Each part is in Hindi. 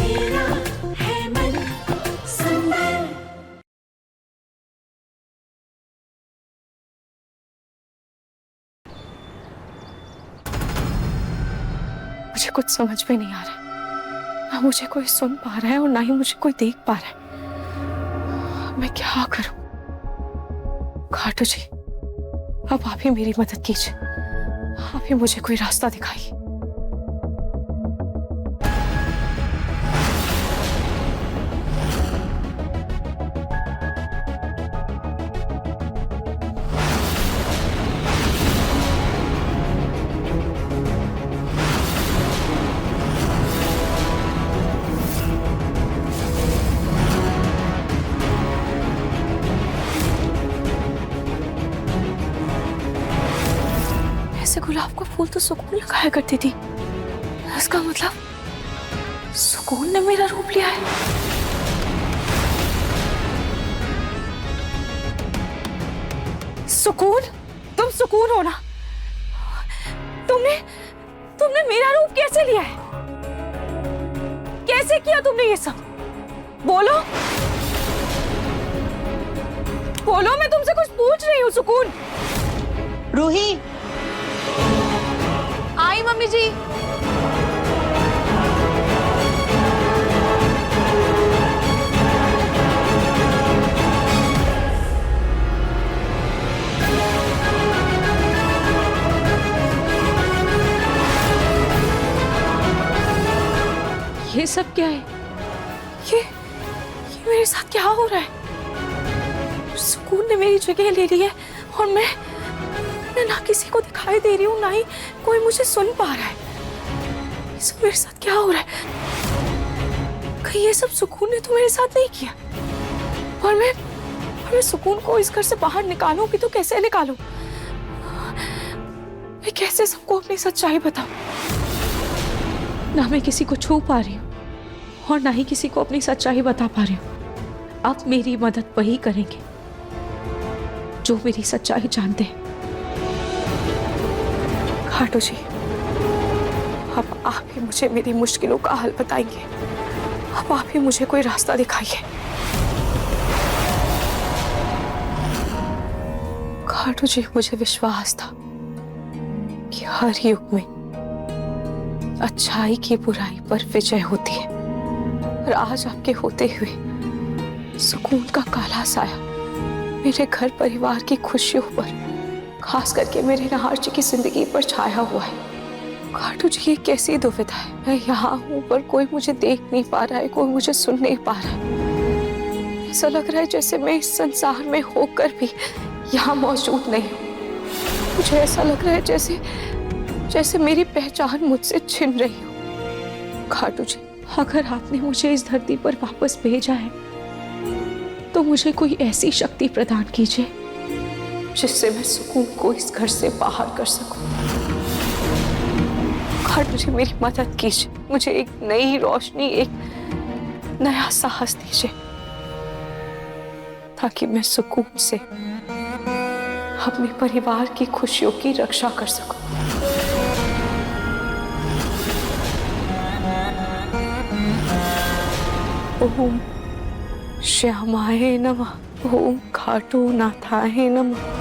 मेरा है मन सुंदर। मुझे कुछ समझ में नहीं आ रहा है, ना मुझे कोई सुन पा रहा है और ना ही मुझे कोई देख पा रहा है। मैं क्या करूं? खाटू जी, अब आप ही मेरी मदद कीजिए, आप ही मुझे कोई रास्ता दिखाइए। ऐसे गुलाब का फूल तो सुकून लगाया करती थी, इसका मतलब सुकून ने मेरा रूप लिया है। सुकून, तुम सुकून हो ना? तुमने मेरा रूप कैसे लिया है? कैसे किया तुमने ये सब? बोलो बोलो, मैं तुमसे कुछ पूछ रही हूँ। सुकून। रूही, आई मम्मी जी। ये सब क्या है? ये मेरे साथ क्या हो रहा है? सुकून ने मेरी जगह ले ली है और मैं ना किसी को दिखाई दे रही हूँ, ना ही कोई मुझे सुन पा रहा है। ये सब मेरे साथ क्या हो रहा है? कहीं ये सब सुकून ने तो मेरे साथ नहीं किया? और मैं सुकून को इस घर से बाहर निकालूंगी तो कैसे निकालूं? मैं कैसे सबको अपनी सच्चाई बताऊं? ना मैं किसी को छू पा रही हूँ और ना ही किसी को अपनी सच्चाई बता पा रही हूँ। अब मेरी मदद वही करेंगे जो मेरी सच्चाई जानते हैं। खाटू जी, अब आप ही मुझे मेरी मुश्किलों का हल बताएंगे। अब आप ही मुझे कोई रास्ता दिखाइए। खाटू जी, मुझे विश्वास था कि हर युग में अच्छाई की बुराई पर विजय होती है, और आज आपके होते हुए सुकून का काला साया मेरे घर परिवार की खुशियों पर, खास करके मेरे नाहर जी की जिंदगी पर छाया हुआ है। खाटू जी, ये कैसी दुविधा है? मैं यहाँ हूँ पर कोई मुझे देख नहीं पा रहा है, कोई मुझे सुन नहीं पा रहा है। ऐसा लग रहा है जैसे मैं इस संसार में होकर भी यहाँ मौजूद नहीं हूँ। मुझे ऐसा लग रहा है जैसे मेरी पहचान मुझसे छिन रही हो। खाटू जी, अगर आपने मुझे इस धरती पर वापस भेजा है तो मुझे कोई ऐसी शक्ति प्रदान कीजिए जिससे मैं सुकून को इस घर से बाहर कर सकूं। खाटू जी, मेरी मदद कीजिए, मुझे एक नई रोशनी, एक नया साहस दीजिए ताकि मैं सुकून से अपने परिवार की खुशियों की रक्षा कर सकूं। ओम श्यामाय नमः, ओम खाटू नाथाय नमः।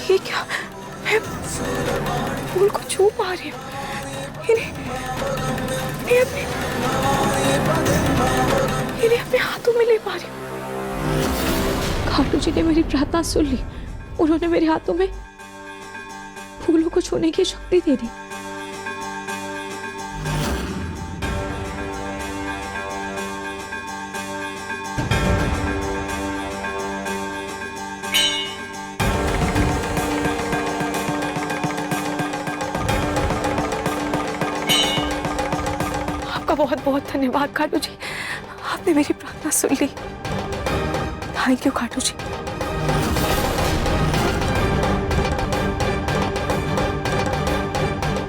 ये क्या? मैं फूल को छू पा रही हूँ। इन्हें अपने हाथों में ले पा रही हूँ। खाटू जी ने मेरी प्रार्थना सुन ली। उन्होंने मेरे हाथों में फूलों को छूने की शक्ति दे दी। आपका बहुत बहुत धन्यवाद खाटू जी, आपने मेरी प्रार्थना सुन ली। थैंक यू खाटू जी।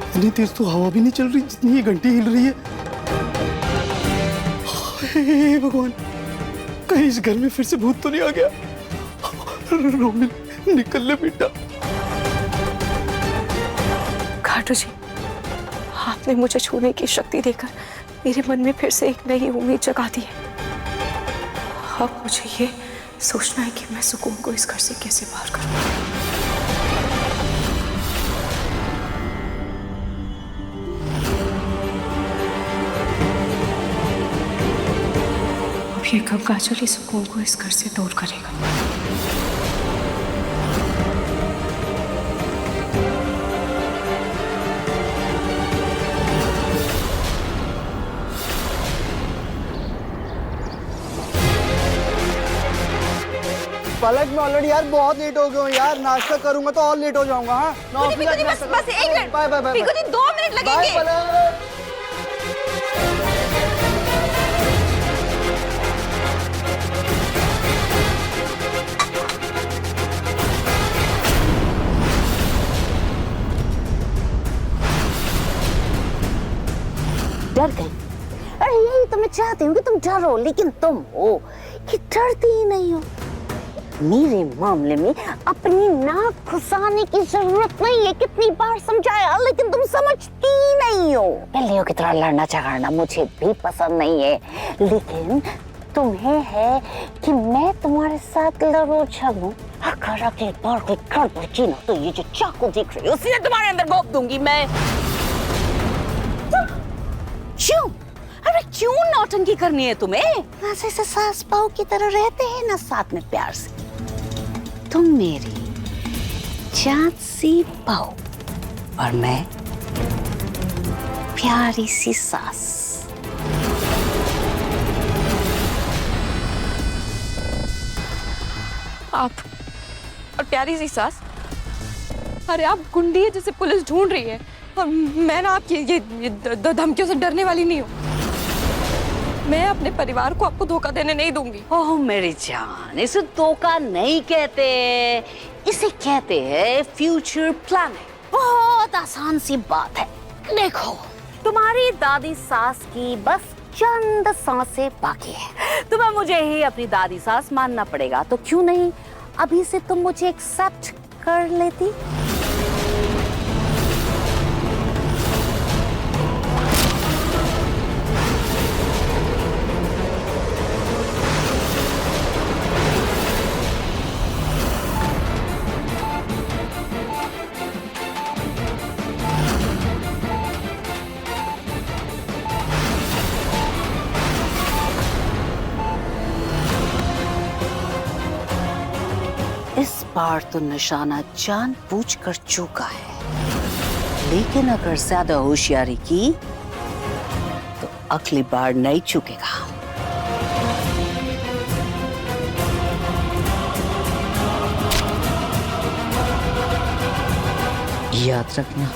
इतनी तेज तो हवा भी नहीं चल रही जितनी ये घंटी हिल रही है। हे भगवान, कहीं इस घर में फिर से भूत तो नहीं आ गया। रोमिल निकल ले बेटा। खाटू जी, आपने मुझे छूने की शक्ति देकर मेरे मन में फिर से एक नई उम्मीद जगा दी है। अब मुझे ये सोचना है कि मैं सुकून को इस घर से कैसे बाहर करूं। अब ये गंगाजल ही सुकून को इस घर से दूर करेगा। पलक में ऑलरेडी यार बहुत लेट हो गया हूँ यार। नाश्ता करूंगा तो और लेट हो जाऊंगा। हाँ बस 1 minute. Bye bye bye. 2 minute लगेंगे। डर गई? अरे यही तो मैं चाहती हूँ कि तुम डरो, लेकिन तुम हो कि डरती ही नहीं हो। मेरे मामले में अपनी नाक घुसाने की जरूरत नहीं है। कितनी बार समझाया लेकिन तुम समझती ही नहीं हो। पहले की तरह लड़ना झगड़ना मुझे भी पसंद नहीं है, लेकिन तुम्हें है कि मैं तुम्हारे साथ लड़ो झगड़ूं। अगर अगली बार कोई गड़बड़ की ना तो ये जो चाकू दिख रही है उसी तुम्हारे अंदर घोंप दूंगी मैं। क्यों? अरे क्यों नौटंकी करनी है तुम्हें? ऐसे से सास बहू की तरह रहते हैं ना साथ में प्यार से। तुम मेरी चाँद सी बहू और मैं प्यारी सी सास। आप और प्यारी सी सास? अरे आप गुंडी है जिसे पुलिस ढूंढ रही है, और मैं ना आपकी ये धमकियों से डरने वाली नहीं हूँ। मैं अपने परिवार को आपको धोखा देने नहीं दूंगी। ओह मेरी जान, इसे धोखा नहीं कहते, इसे कहते हैं फ्यूचर प्लानिंग। बहुत आसान सी बात है। देखो, तुम्हारी दादी सास की बस चंद सांसें बाकी है। तुम्हें मुझे ही अपनी दादी सास मानना पड़ेगा, तो क्यों नहीं अभी से तुम मुझे एक्सेप्ट कर लेती? इस बार तो निशाना जानबूझकर चूका है, लेकिन अगर ज्यादा होशियारी की तो अगली बार नहीं चूकेगा। याद रखना।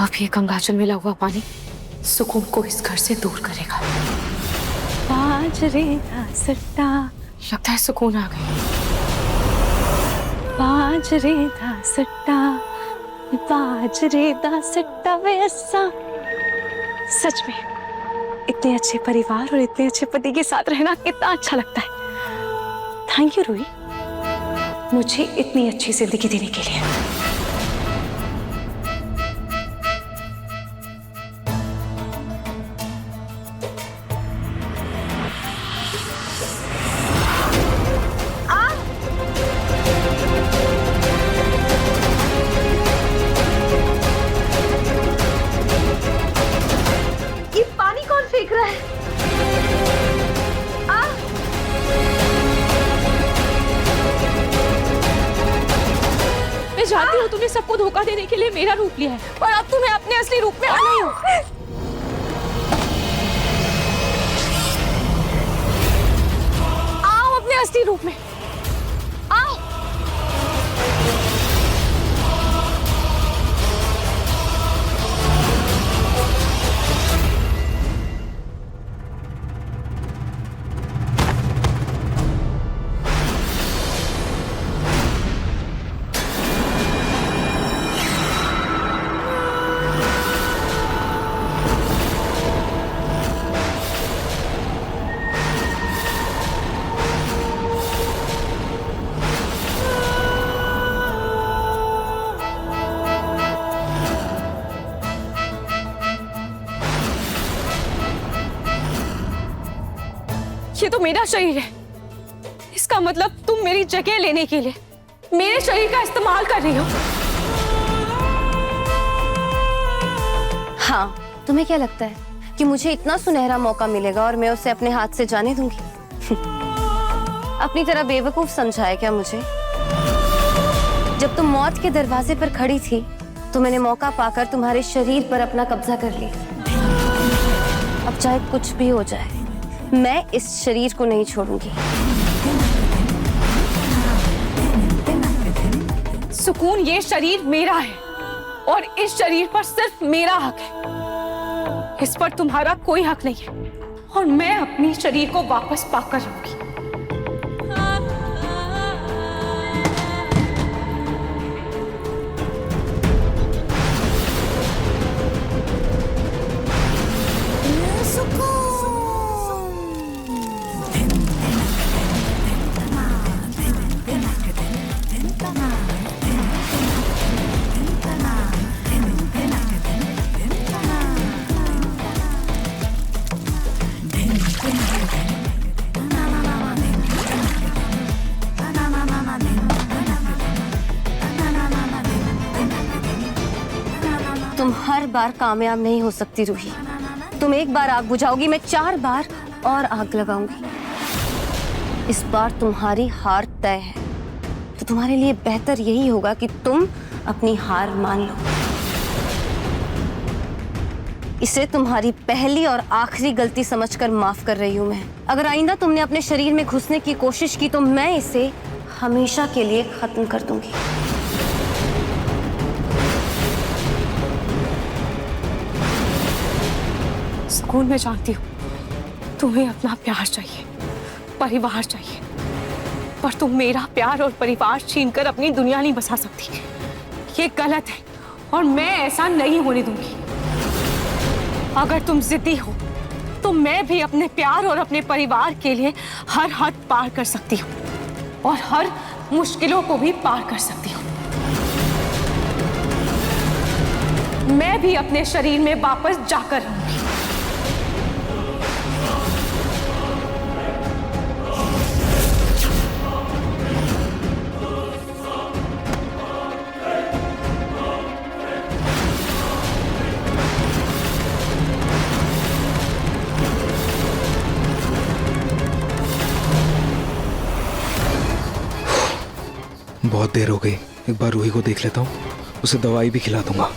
अब ये गंगाजल मिला हुआ पानी सुकून को इस घर से दूर करेगा। बाजरे दा सट्टा, लगता है सुकून आ गई। बाजरे दा सट्टा, बाजरे दा सट्टा वैसा। सच में इतने अच्छे परिवार और इतने अच्छे पति के साथ रहना कितना अच्छा लगता है। थैंक यू रूही, मुझे इतनी अच्छी जिंदगी देने के लिए। जानती हूँ तुमने सबको धोखा देने के लिए मेरा रूप लिया है, पर अब तुम्हें अपने असली रूप में आना ही होगा। आओ अपने असली रूप में आओ। ये तो मेरा शरीर है, इसका मतलब तुम मेरी जगह लेने के लिए मेरे शरीर का इस्तेमाल कर रही हो। हाँ, तुम्हें क्या लगता है कि मुझे इतना सुनहरा मौका मिलेगा और मैं उसे अपने हाथ से जाने दूंगी? अपनी तरह बेवकूफ समझा है क्या मुझे? जब तुम मौत के दरवाजे पर खड़ी थी तो मैंने मौका पाकर तुम्हारे शरीर पर अपना कब्जा कर लिया। अब चाहे कुछ भी हो जाए, मैं इस शरीर को नहीं छोड़ूंगी। सुकून, ये शरीर मेरा है और इस शरीर पर सिर्फ मेरा हक है, इस पर तुम्हारा कोई हक नहीं है और मैं अपनी शरीर को वापस पाकर रहूंगी। तुम हर बार कामयाब नहीं हो सकती रूही। तुम एक बार आग बुझाओगी, मैं 4 बार और आग लगाऊंगी। इस बार तुम्हारी हार तय है, तो तुम्हारे लिए बेहतर यही होगा कि तुम अपनी हार मान लो। इसे तुम्हारी पहली और आखिरी गलती समझकर माफ कर रही हूं मैं। अगर आइंदा तुमने अपने शरीर में घुसने की कोशिश की तो मैं इसे हमेशा के लिए खत्म कर दूंगी। सुकून, मैं जानती हूँ तुम्हें अपना प्यार चाहिए, परिवार चाहिए, पर तुम मेरा प्यार और परिवार छीनकर अपनी दुनिया नहीं बसा सकती। ये गलत है और मैं ऐसा नहीं होने दूंगी। अगर तुम जिद्दी हो तो मैं भी अपने प्यार और अपने परिवार के लिए हर हद पार कर सकती हूँ और हर मुश्किलों को भी पार कर सकती हूँ। मैं भी अपने शरीर में वापस जाकर रहूंगी। बहुत देर हो गई, एक बार रूही को देख लेता हूँ, उसे दवाई भी खिला दूंगा।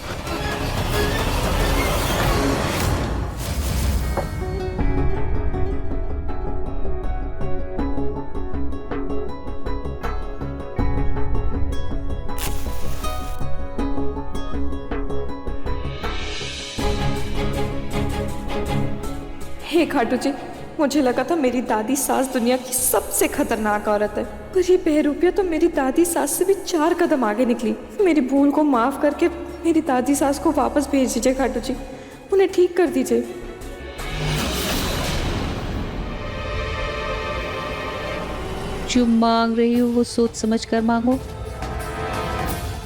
हे खाटू जी, मुझे लगा था मेरी दादी सास दुनिया की सबसे खतरनाक औरत है, पर ये बहरूपिया तो मेरी दादी सास से भी 4 कदम आगे निकली। मेरी भूल को माफ करके मेरी दादी सास को वापस भेज दीजिए खाटू जी, उन्हें ठीक कर दीजिए। जो मांग रही हो वो सोच समझ कर मांगो।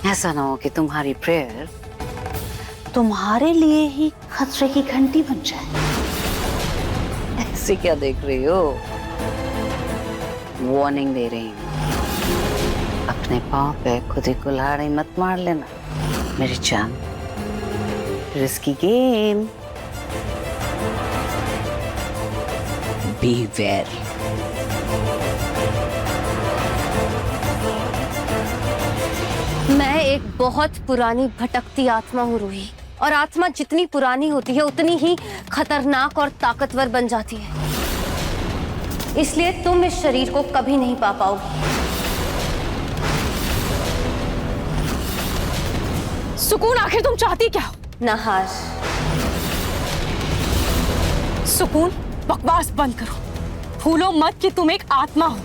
ऐसा ना हो कि तुम्हारी प्रेयर तुम्हारे लिए ही खतरे की घंटी बन जाए। ऐसे क्या देख रही हो? वार्निंग दे रही हूँ, अपने पाँव पे खुद ही कुल्हाड़ी मत मार लेना मेरी जान। Risky game. बीवेयर। मैं एक बहुत पुरानी भटकती आत्मा हूँ रूही, और आत्मा जितनी पुरानी होती है उतनी ही खतरनाक और ताकतवर बन जाती है। इसलिए तुम इस शरीर को कभी नहीं पा पाओगी। सुकून, आखिर तुम चाहती क्या हो? नहार, सुकून, बकवास बंद करो। भूलो मत कि तुम एक आत्मा हो,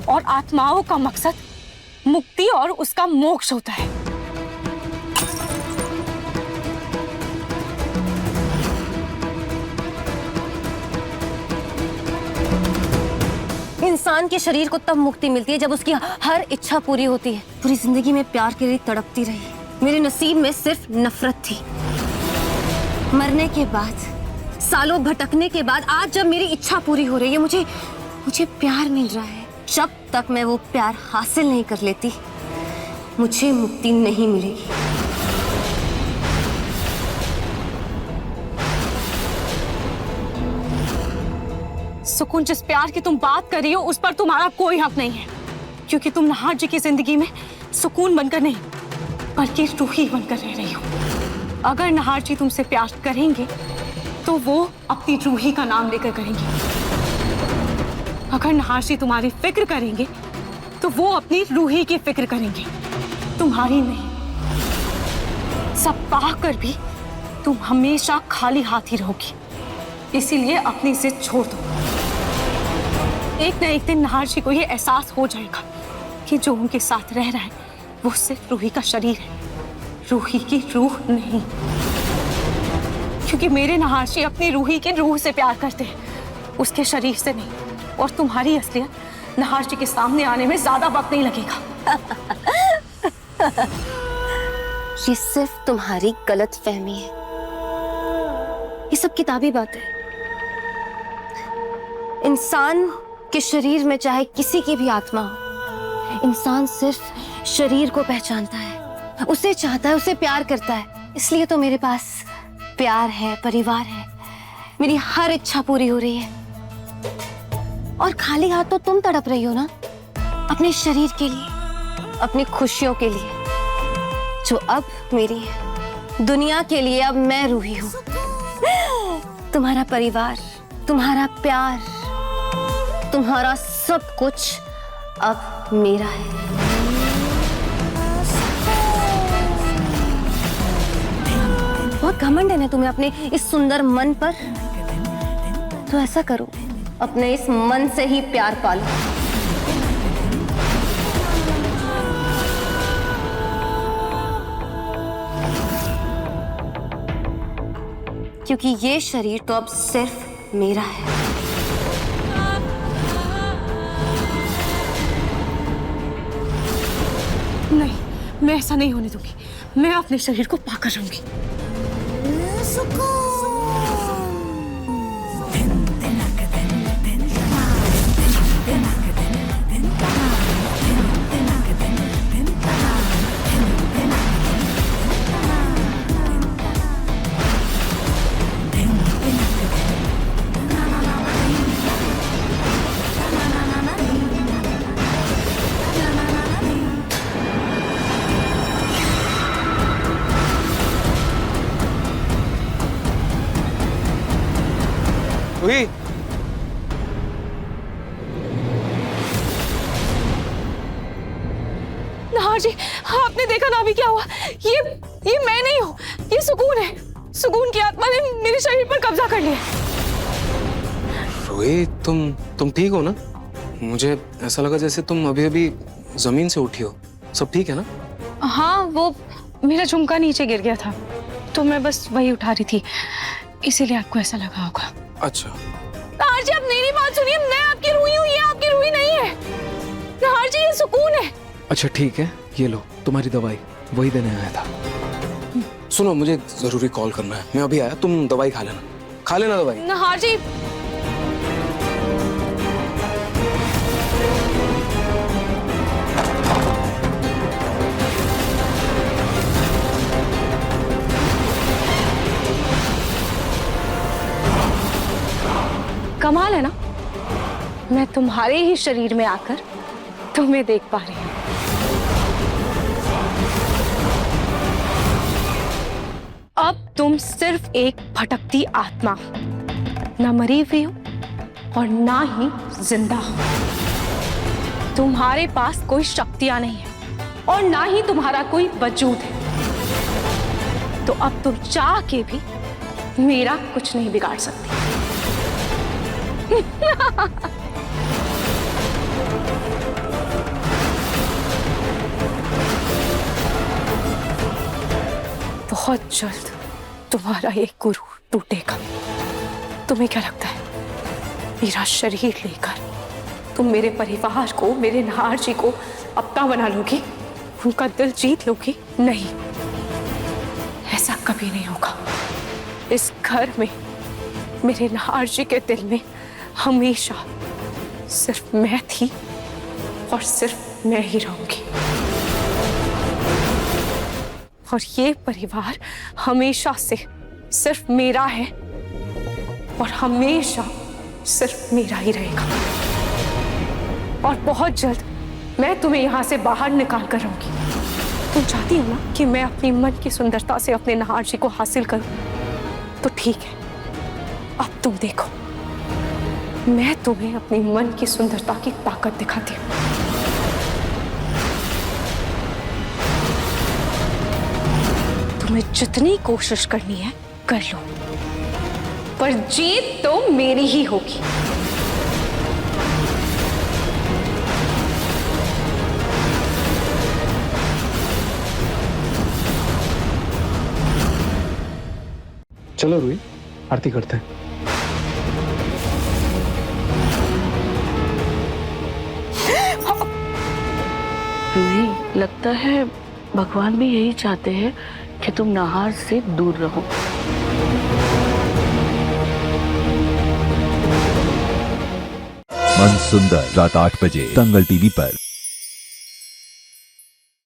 और आत्माओं का मकसद मुक्ति और उसका मोक्ष होता है। इंसान के शरीर को तब मुक्ति मिलती है जब उसकी हर इच्छा पूरी होती है। पूरी जिंदगी में प्यार के लिए तड़पती रही, मेरे नसीब में सिर्फ नफरत थी। मरने के बाद, सालों भटकने के बाद, आज जब मेरी इच्छा पूरी हो रही है, मुझे प्यार मिल रहा है। जब तक मैं वो प्यार हासिल नहीं कर लेती, मुझे मुक्ति नहीं मिलेगी। सुकून, जिस प्यार की तुम बात कर रही हो उस पर तुम्हारा कोई हक नहीं है, क्योंकि तुम नहार जी की जिंदगी में सुकून बनकर नहीं बल्कि रूही बनकर रह रही हो। अगर नहार जी तुमसे प्यार करेंगे तो वो अपनी रूही का नाम लेकर करेंगे। अगर नहार जी तुम्हारी फिक्र करेंगे तो वो अपनी रूही की फिक्र करेंगे, तुम्हारी नहीं। सब पाकर भी तुम हमेशा खाली हाथ ही रहोगी, इसीलिए अपनी जिद छोड़ दो। एक न एक दिन नहार जी को ये एहसास हो जाएगा कि जो उनके साथ रह रहा है वो सिर्फ रूही का शरीर है, रूही की रूह नहीं। क्योंकि मेरे नहार जी अपनी रूही की रूह से प्यार करते हैं, उसके शरीर से नहीं। और तुम्हारी असलियत नहार जी के सामने आने में ज्यादा वक्त नहीं लगेगा। ये सिर्फ तुम्हारी गलत फहमी है। ये सब किताबी बात है। इंसान के शरीर में चाहे किसी की भी आत्मा हो, इंसान सिर्फ शरीर को पहचानता है, उसे चाहता है, उसे प्यार करता है। इसलिए तो मेरे पास प्यार है, परिवार है, मेरी हर इच्छा पूरी हो रही है। और खाली हाथ तो तुम तड़प रही हो ना, अपने शरीर के लिए, अपनी खुशियों के लिए, जो अब मेरी है। दुनिया के लिए अब मैं रूही हूं। तुम्हारा परिवार, तुम्हारा प्यार, तुम्हारा सब कुछ अब मेरा है। बहुत घमंड है ना तुम्हें अपने इस सुंदर मन पर? तो ऐसा करो, अपने इस मन से ही प्यार पालो। क्योंकि ये शरीर तो अब सिर्फ मेरा है। नहीं, मैं ऐसा नहीं होने दूंगी। मैं अपने शरीर को पाकर रहूंगी। रूही, नहार जी, आपने देखा ना अभी क्या हुआ? ये मैं नहीं हूँ, ये सुकून है। सुकून की आत्मा ने मेरे शरीर पर कब्जा कर लिया। रूही, तुम ठीक हो ना? मुझे ऐसा लगा जैसे तुम अभी अभी जमीन से उठी हो। सब ठीक है ना? हाँ, वो मेरा झुमका नीचे गिर गया था तो मैं बस वही उठा रही थी, इसीलिए आपको ऐसा लगा होगा। अच्छा नहार जी, आप मेरी बात सुनिए। मैं आपकी रूही हूँ, ये आपकी रूही नहीं है। नहार जी, ये सुकून है। अच्छा ठीक है, ये लो तुम्हारी दवाई, वही देने आया था। सुनो, मुझे जरूरी कॉल करना है, मैं अभी आया, तुम दवाई खा लेना दवाई। नहार जी, कमाल है ना, मैं तुम्हारे ही शरीर में आकर तुम्हें देख पा रही हूँ। तुम सिर्फ एक भटकती आत्मा हो, ना मरी हुई हो और ना ही जिंदा हो। तुम्हारे पास कोई शक्तियां नहीं है और ना ही तुम्हारा कोई वजूद है। तो अब तुम चाह के भी मेरा कुछ नहीं बिगाड़ सकती। बहुत जल्द तुम्हारा ये गुरूर टूटेगा। तुम्हें क्या लगता है मेरा शरीर लेकर तुम मेरे परिवार को, मेरे नहार जी को अपना बना लोगी, उनका दिल जीत लोगी? नहीं, ऐसा कभी नहीं होगा। इस घर में, मेरे नहार जी के दिल में हमेशा सिर्फ मैं थी और सिर्फ मैं ही रहूंगी। और ये परिवार हमेशा से सिर्फ मेरा है और हमेशा सिर्फ मेरा ही रहेगा। और बहुत जल्द मैं तुम्हें यहां से बाहर निकाल कर रहूंगी। तुम चाहती हो ना कि मैं अपनी मन की सुंदरता से अपने नहार जी को हासिल करूं? तो ठीक है, अब तुम देखो, मैं तुम्हें अपनी मन की सुंदरता की ताकत दिखाती हूँ। तुम्हें जितनी कोशिश करनी है कर लो, पर जीत तो मेरी ही होगी। चलो रूही, आरती करते हैं। रूही, लगता है भगवान भी यही चाहते हैं कि तुम नहार से दूर रहो। मन सुंदर रात 8 बजे दंगल टीवी पर।